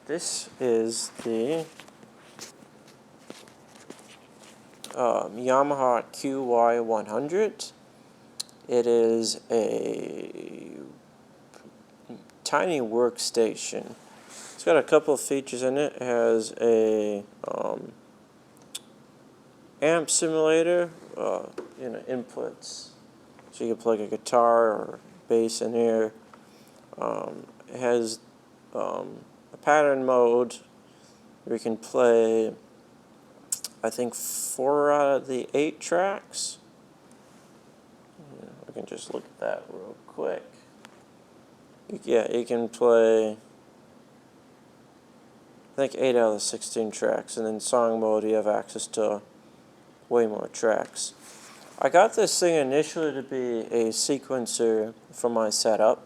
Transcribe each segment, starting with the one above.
This is the Yamaha QY100. It is a tiny workstation. It's got a couple of features in it. It has a amp simulator, inputs, so you can plug a guitar or bass in here. It has a pattern mode where you can play, I think, 4 out of the 8 tracks. We can just look at that real quick. Yeah, you can play, I think, 8 out of the 16 tracks, and in song mode you have access to way more tracks. I got this thing initially to be a sequencer for my setup.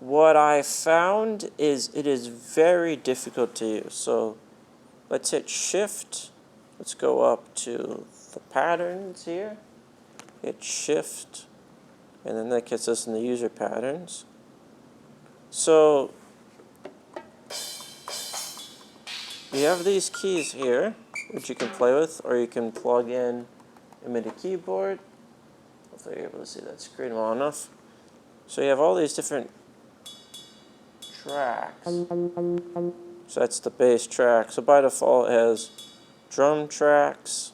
What I found is it is very difficult to use. So let's hit Shift. Let's go up to the patterns here. Hit Shift, and then that gets us in the user patterns. So you have these keys here, which you can play with, or you can plug in a MIDI keyboard. Hopefully you're able to see that screen well enough. So you have all these different tracks. So that's the bass track. So by default it has drum tracks.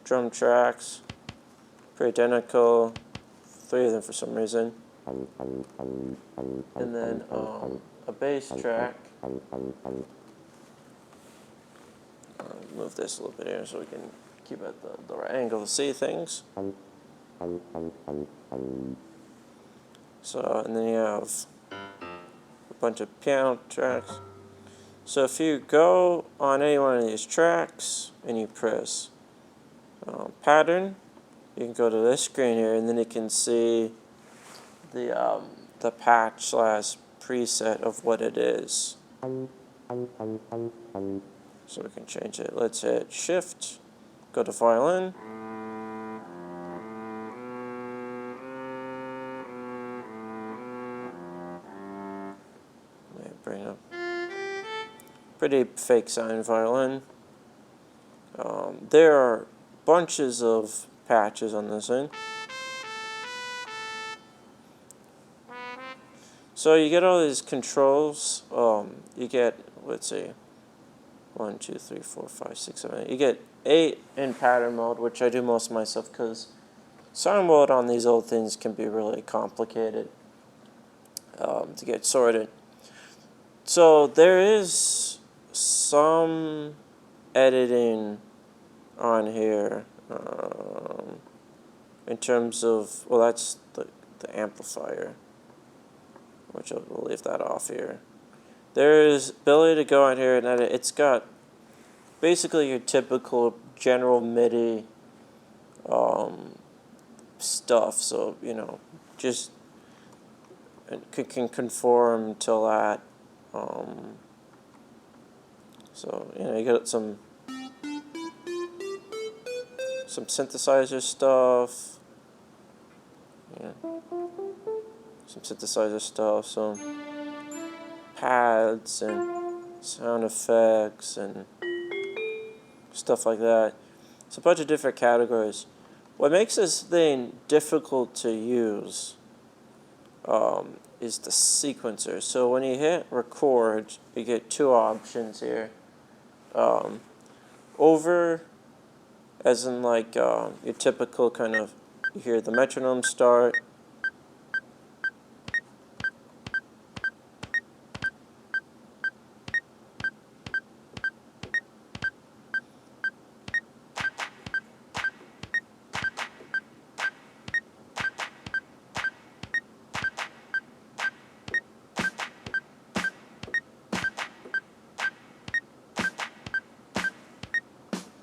Drum tracks. Pretty identical. 3 of them for some reason. And then a bass track. Move this a little bit here so we can keep it at the right angle to see things. So, and then you have a bunch of piano tracks. So if you go on any one of these tracks and you press pattern, you can go to this screen here, and then you can see the patch / preset of what it is. So we can change it. Let's hit Shift, go to violin. Bring up pretty fake sounding violin. There are bunches of patches on this thing. So you get all these controls. You get, let's see, 1, 2, 3, 4, 5, 6, 7, 8. You get 8 in pattern mode, which I do most of my stuff because song mode on these old things can be really complicated to get sorted. So there is some editing on here in terms of, well, that's the amplifier, which we'll leave that off here. There is ability to go on here and edit. It's got basically your typical general MIDI stuff, so just can conform to that. So you got some synthesizer stuff. Some synthesizer stuff, some pads and sound effects and stuff like that. It's a bunch of different categories. What makes this thing difficult to use is the sequencer. So when you hit record, you get 2 options here. Over, as in like your typical kind of, you hear the metronome start.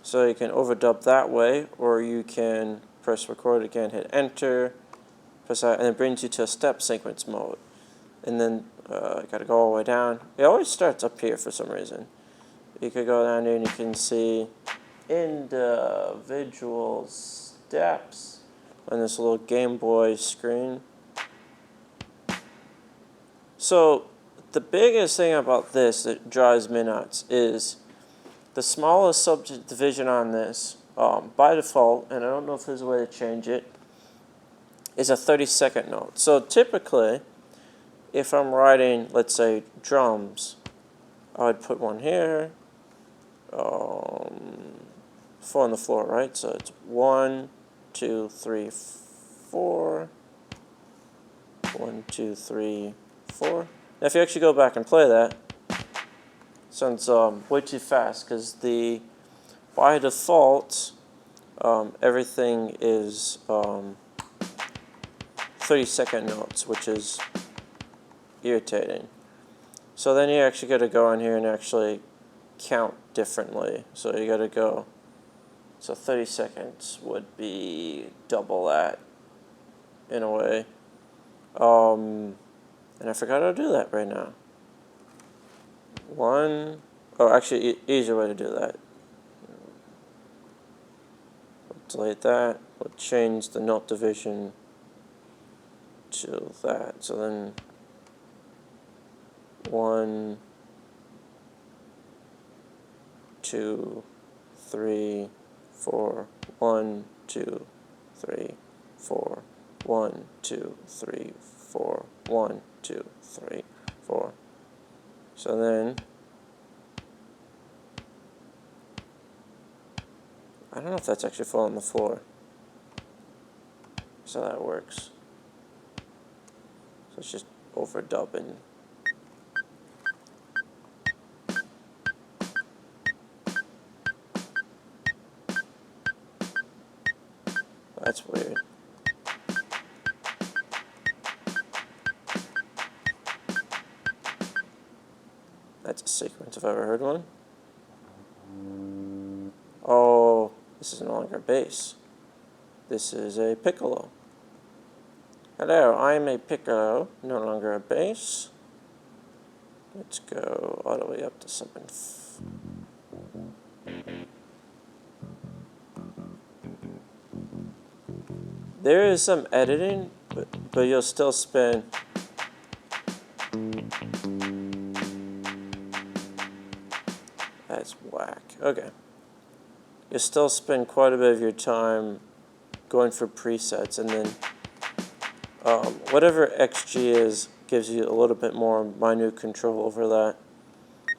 So you can overdub that way, or you can press record again, hit enter, press that, and it brings you to a step sequence mode. And then you gotta go all the way down. It always starts up here for some reason. You could go down here and you can see individual steps on this little Game Boy screen. So the biggest thing about this that drives me nuts is the smallest subdivision on this, by default, and I don't know if there's a way to change it, is a 32nd note. So typically, if I'm writing, let's say, drums, I'd put one here, 4 on the floor, right? So it's 1, 2, 3, 4, 1, 2, 3, 4. Now if you actually go back and play that, it sounds way too fast because by default, everything is 30-second notes, which is irritating. So then you actually got to go in here and actually count differently. So you got to go, so 30 seconds would be double that in a way. And I forgot how to do that right now. Actually, easier way to do that. Delete that. We'll change the note division to that. So then 1, 2, 3, 4. 1, 2, 3, 4. 1, 2, 3, 4. 1, 2, 3, 4. So then, I don't know if that's actually falling on the floor. So that works. So it's just overdubbing. That's weird. That's a sequence if I've ever heard one. Oh, this is no longer a bass. This is a piccolo. Hello, I'm a piccolo, no longer a bass. Let's go all the way up to 7th. There is some editing, but you'll still spin. That's whack. Okay. You'll still spend quite a bit of your time going for presets, and then whatever XG is gives you a little bit more minute control over that.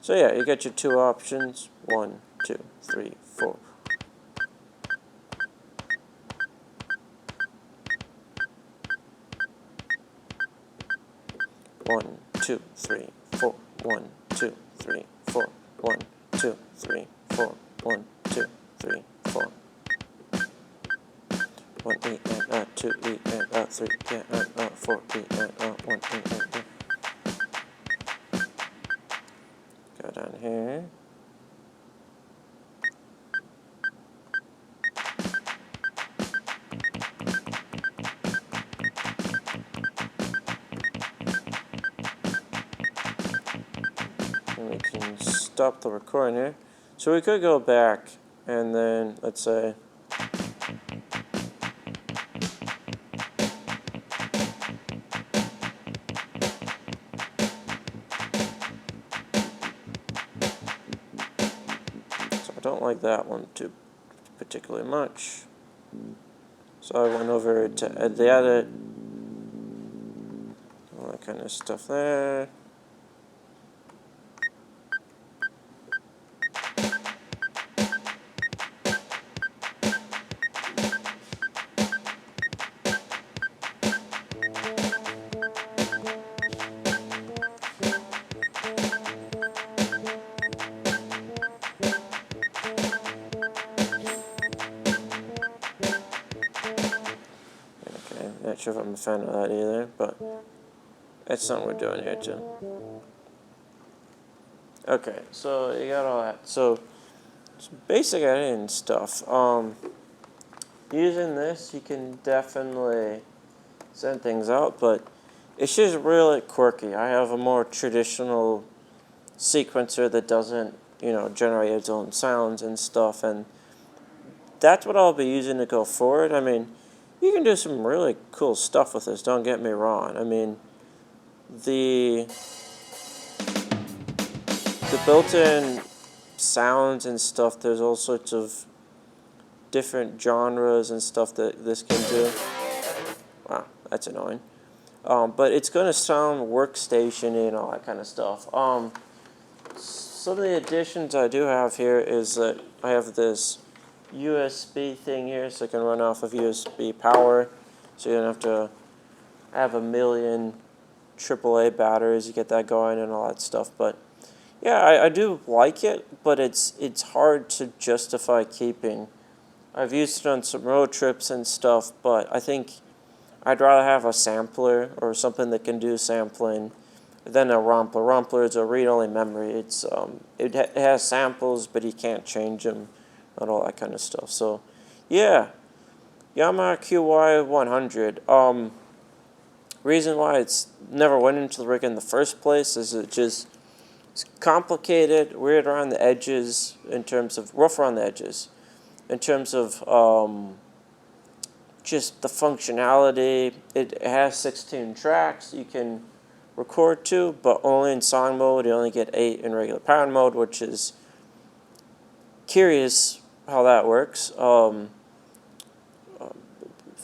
So yeah, you got your 2 options. 1, 2, 3, 4. 1, 2, 3, 4. 1, 2, 3, 4. 1, 2, 3, 4. 1, 2, 3, 4. 1 E and 2 E and 3 and 4 E and 1 E and go down here. And we can stop the recording here. So we could go back and then let's say I don't like that one too particularly much. So I went over to the edit, all that kind of stuff there. Not sure if I'm a fan of that either, but that's something we're doing here too. Okay, so you got all that. So basic editing stuff. Using this, you can definitely send things out, but it's just really quirky. I have a more traditional sequencer that doesn't, generate its own sounds and stuff, and that's what I'll be using to go forward. I mean, you can do some really cool stuff with this, don't get me wrong. I mean, the built-in sounds and stuff, there's all sorts of different genres and stuff that this can do. Wow, that's annoying. But it's going to sound workstation-y and all that kind of stuff. Some of the additions I do have here is that I have this USB thing here, so I can run off of USB power, so you don't have to have a million AAA batteries to get that going and all that stuff. But yeah, I do like it, but it's hard to justify keeping. I've used it on some road trips and stuff, but I think I'd rather have a sampler or something that can do sampling than a Rompler. Rompler is a read-only memory. It's it has samples, but you can't change them and all that kind of stuff. So, yeah, Yamaha QY100. Reason why it's never went into the rig in the first place is it's complicated, weird around the edges in terms of rough around the edges, in terms of just the functionality. It has 16 tracks you can record to, but only in song mode. You only get 8 in regular pound mode, which is curious how that works.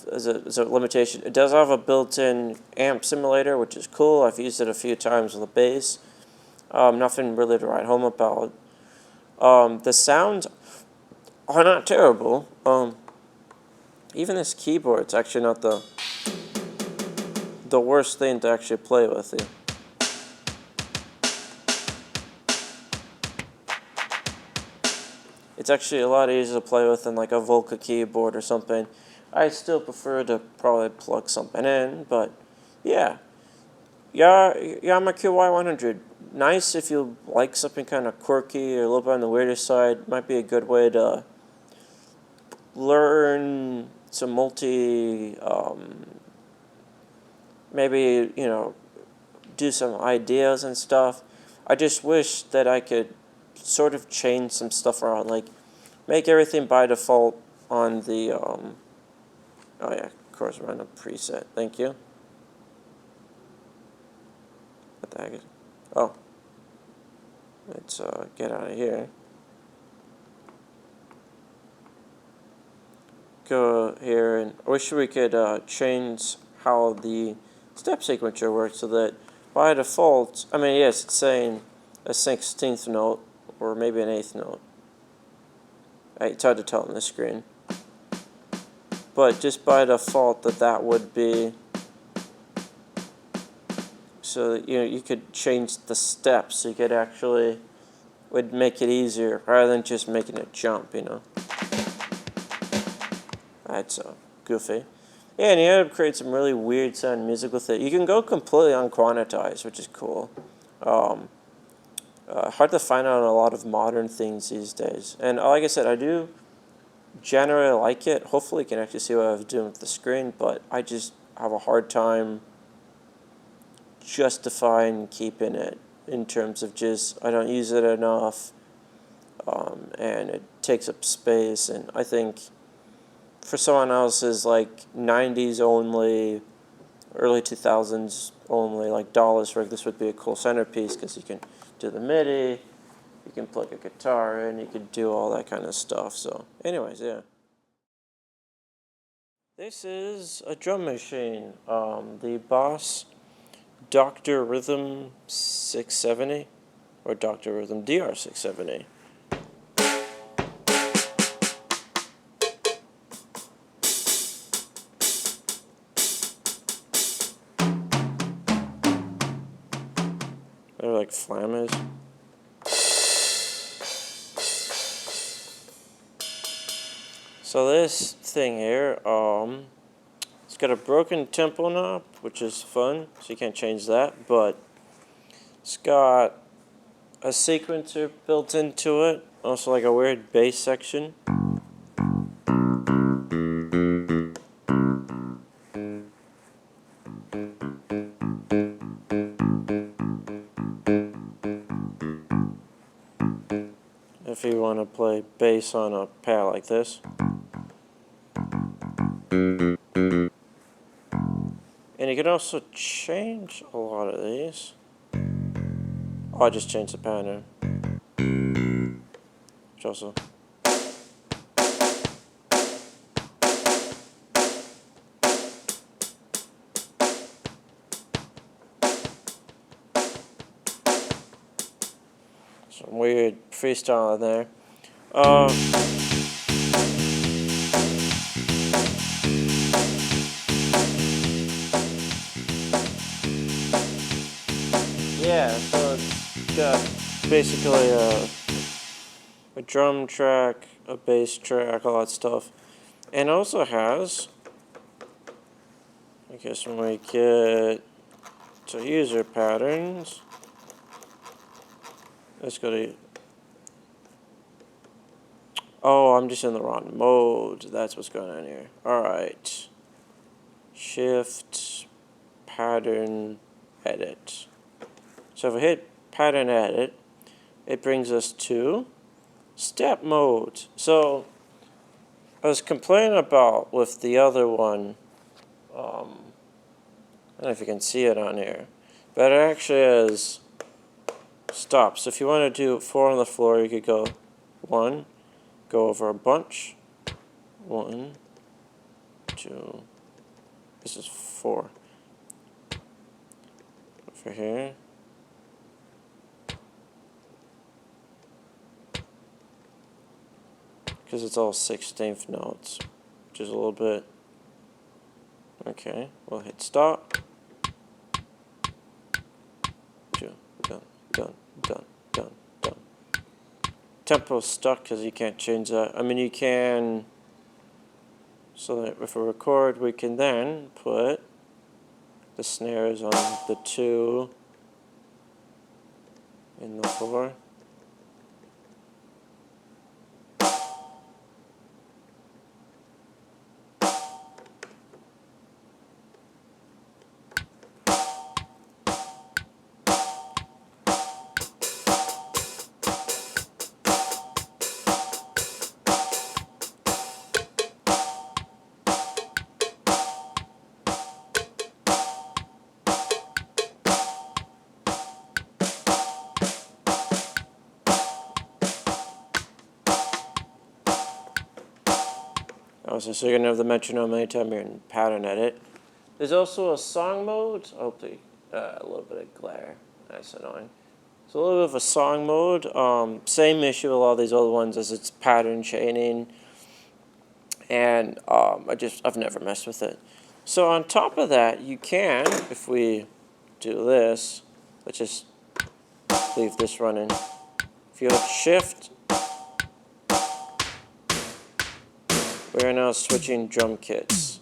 As a limitation, it does have a built-in amp simulator, which is cool. I've used it a few times with a bass. Nothing really to write home about. The sounds are not terrible. Even this keyboard's actually not the worst thing to actually play with. It's actually a lot easier to play with than like a Volca keyboard or something. I still prefer to probably plug something in, but yeah. Yamaha QY100. Nice if you like something kind of quirky or a little bit on the weirder side. Might be a good way to learn some maybe, do some ideas and stuff. I just wish that I could sort of change some stuff around, like make everything by default on the, oh yeah, of course, random preset. Thank you. What the heck is, oh, let's get out of here. Go here, and I wish we could change how the step sequencer works so that by default, I mean, yes, it's saying a 16th note or maybe an 8th note. It's hard to tell on the screen. But just by default that would be, so that, you could change the steps, so you could actually, would make it easier rather than just making it jump, That's goofy. Yeah, and you end up creating some really weird sounding music with it. You can go completely unquantized, which is cool. Hard to find out a lot of modern things these days. And like I said, I do generally like it. Hopefully you can actually see what I was doing with the screen, but I just have a hard time justifying keeping it in terms of just, I don't use it enough, and it takes up space, and I think for someone else's like 90s only, early 2000s only, like dollars rig, this would be a cool centerpiece because you can do the MIDI, you can plug a guitar in, you can do all that kind of stuff. So anyways, yeah. This is a drum machine, the Boss Dr. Rhythm 670, or Dr. Rhythm DR 670. They're like flammers. So this thing here, it's got a broken tempo knob, which is fun, so you can't change that, but it's got a sequencer built into it, also like a weird bass section. If you want to play bass on a pad like this. And And you can also change a lot of these. Oh, I just changed the pattern. Which also. Some weird freestyle in there. Yeah, so it's got basically a drum track, a bass track, all that stuff. And also has, I guess when we get to user patterns, let's go to, oh, I'm just in the wrong mode. That's what's going on here. Alright. Shift, pattern, edit. So if we hit pattern edit, it brings us to step mode. So I was complaining about with the other one, I don't know if you can see it on here, but it actually has stops. So if you want to do 4 on the floor, you could go 1, go over a bunch, 1, 2, this is 4. Over here. Because it's all 16th notes, which is a little bit. Okay, we'll hit stop. Done, done, done, done, done. Tempo's stuck because you can't change that. I mean, you can. So that if we record, we can then put the snares on the 2 and the 4. Also, so you're going to have the metronome anytime you're in pattern edit. There's also a song mode. Hopefully, a little bit of glare. That's annoying. So a little bit of a song mode. Same issue with a lot of these other ones as it's pattern chaining. And I've never messed with it. So on top of that, you can, if we do this, let's just leave this running. If you hit shift, we are now switching drum kits.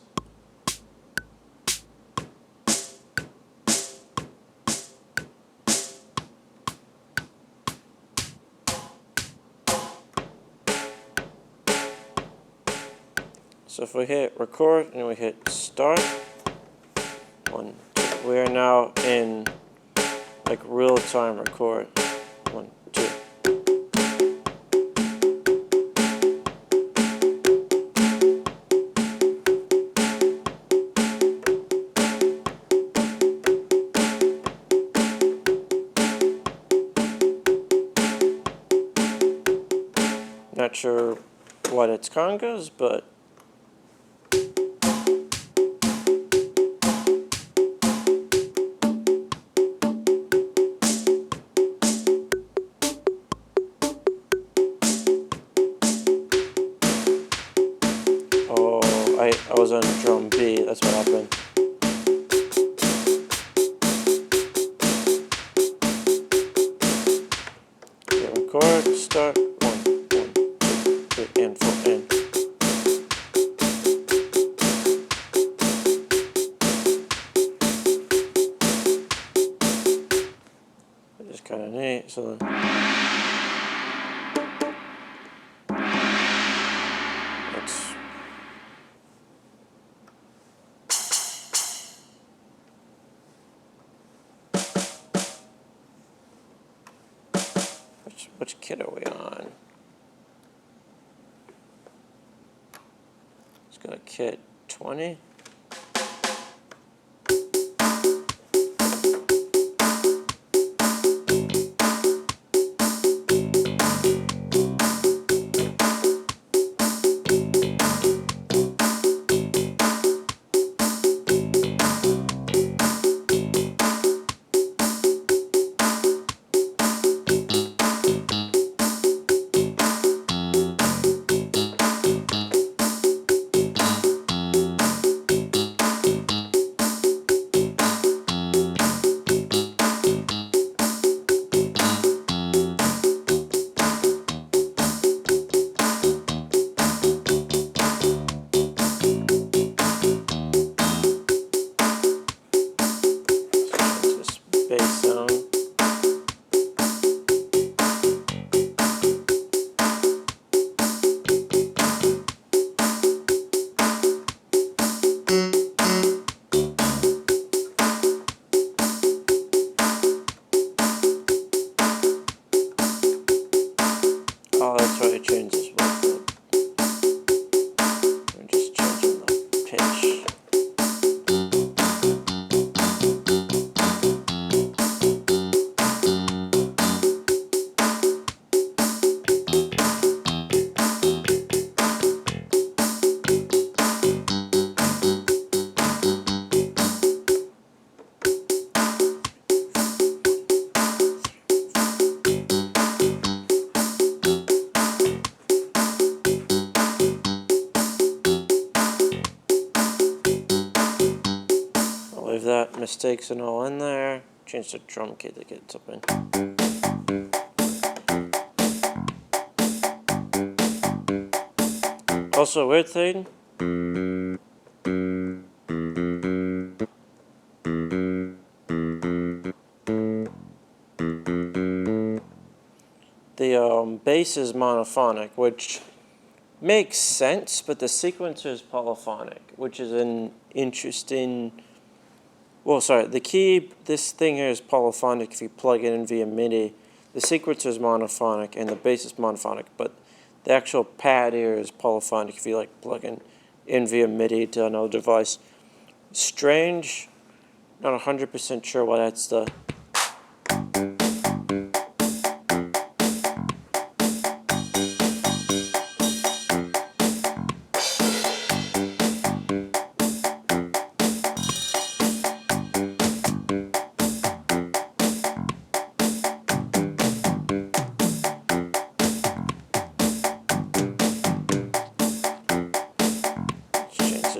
So if we hit record and we hit start, 1, 2, we are now in like real time record. 1, 2. Not sure what its congas, but I was on drum B, that's what happened. Hit record, start, 1, 2, 3, and 4, and. Which is kind of neat, so then. Which kit are we on? Let's go to kit 20. mistakes and all in there. Change the drum kit to get something. Also, a weird thing. The bass is monophonic, which makes sense, but the sequencer is polyphonic, which is an interesting... Well, sorry, this thing here is polyphonic if you plug it in via MIDI. The sequencer is monophonic and the bass is monophonic, but the actual pad here is polyphonic if you like plug in via MIDI to another device. Strange, not 100% sure why that's the...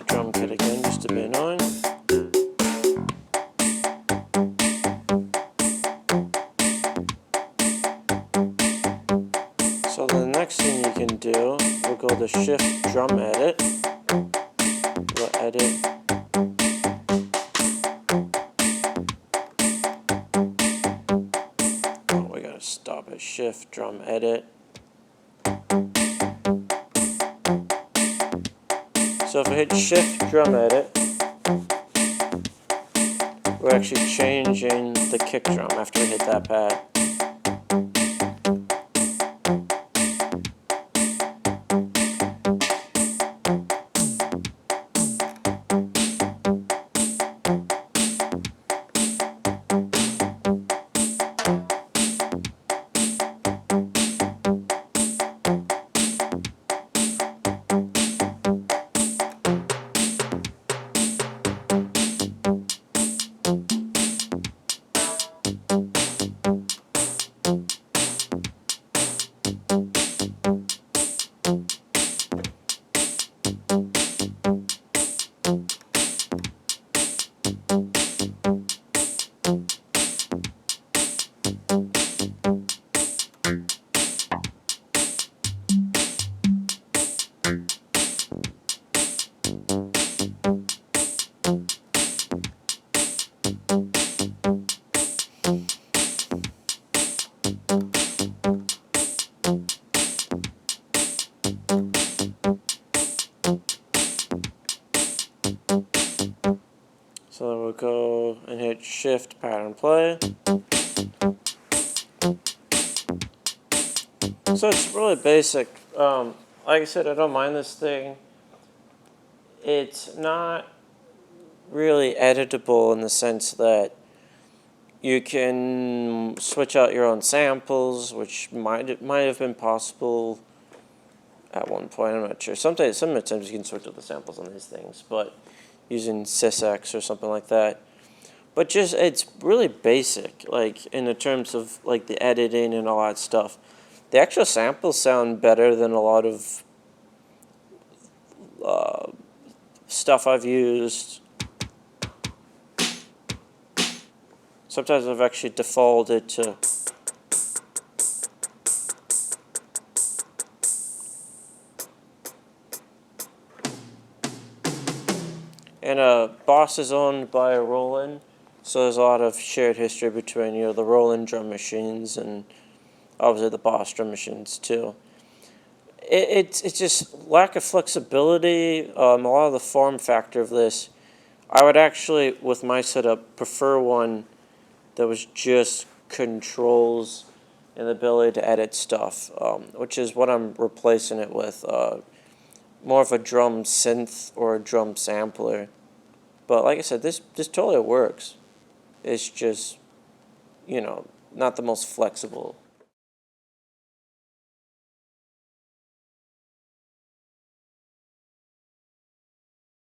Drum kit again just to be annoying. So the next thing you can do, we'll go to Shift Drum Edit. We'll edit. Oh, we gotta stop at Shift Drum Edit. So if I hit Shift Drum Edit, we're actually changing the kick drum after we hit that pad. So then we'll go and hit Shift Pattern Play. So it's really basic. Like I said, I don't mind this thing. It's not really editable in the sense that you can switch out your own samples, which might have been possible at one point. I'm not sure. Sometimes you can switch out the samples on these things, but using SysX or something like that. But just, it's really basic, like in the terms of like the editing and all that stuff. The actual samples sound better than a lot of stuff I've used. Sometimes I've actually defaulted to and Boss is owned by a Roland, so there's a lot of shared history between the Roland drum machines and obviously the Boss drum machines too. It's just lack of flexibility. A lot of the form factor of this, I would actually, with my setup, prefer one that was just controls and the ability to edit stuff, which is what I'm replacing it with. More of a drum synth or a drum sampler. But like I said, this totally works. It's just, not the most flexible.